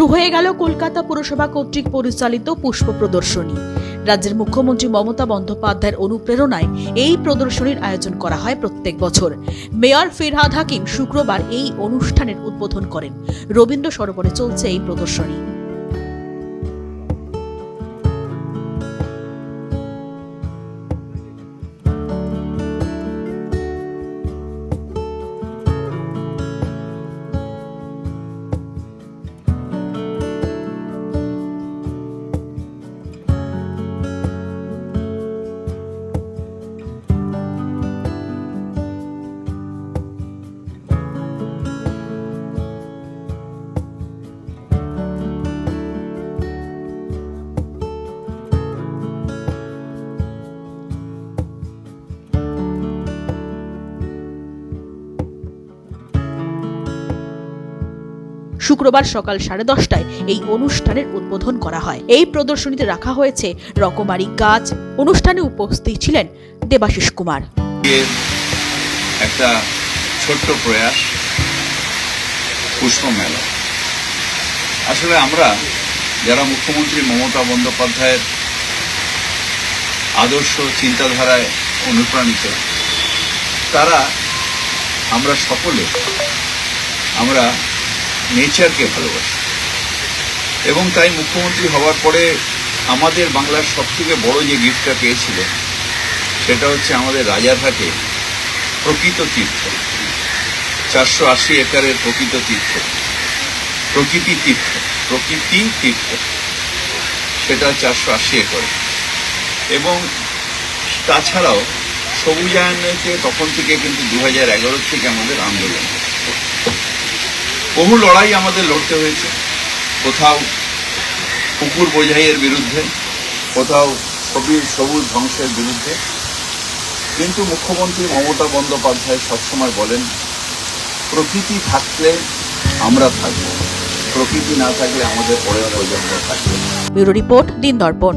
শুরু হয়ে গেল কলকাতা পুরসভা কর্তৃক পরিচালিত পুষ্প প্রদর্শনী। রাজ্যের মুখ্যমন্ত্রী মমতা বন্দ্যোপাধ্যায়ের অনুপ্রেরণায় এই প্রদর্শনীর আয়োজন করা হয় প্রত্যেক বছর। মেয়র ফিরহাদ হাকিম শুক্রবার এই অনুষ্ঠানের উদ্বোধন করেন। রবীন্দ্র সরোবরে চলছে এই প্রদর্শনী। শুক্রবার সকাল 10:30টায় এই অনুষ্ঠানের উদ্বোধন করা হয়। এই প্রদর্শনীতে রাখা হয়েছে রকমারি গাছ। অনুষ্ঠানে উপস্থিত ছিলেন দেবাশিস কুমার। একটা ছোট্ট প্রয়াস পুষ্প মেলা। আসলে আমরা যারা মুখ্যমন্ত্রী মমতা বন্দ্যোপাধ্যায়ের আদর্শ চিন্তাধারায় অনুপ্রাণিত, তারা আমরা সকলে আমরা নেচারকে ভালোবাসি এবং তাই মুখ্যমন্ত্রী হওয়ার পরে আমাদের বাংলার সবথেকে বড় যে গিফটটা পেয়েছিল সেটা হচ্ছে আমাদের রাজারহাটে প্রকৃত তীর্থ, 480 একরের প্রকৃত তীর্থ, প্রকৃতি তীর্থ, সেটা 480 একর। এবং তাছাড়াও সবুজায়নেতে তখন থেকে কিন্তু 2011 থেকে আমাদের আন্দোলন, বহু লড়াই আমাদের লড়তে হয়েছে। কোথাও পুকুর বোঝাইয়ের বিরুদ্ধে, কোথাও সবুজ ধ্বংসের বিরুদ্ধে। কিন্তু মুখ্যমন্ত্রী মমতা বন্দ্যোপাধ্যায় সবসময় বলেন, প্রকৃতি থাকলে আমরা থাকবো, প্রকৃতি না থাকলে আমাদের পরের প্রজন্ম থাকবে। ব্যুরো রিপোর্ট, দিন দর্পণ।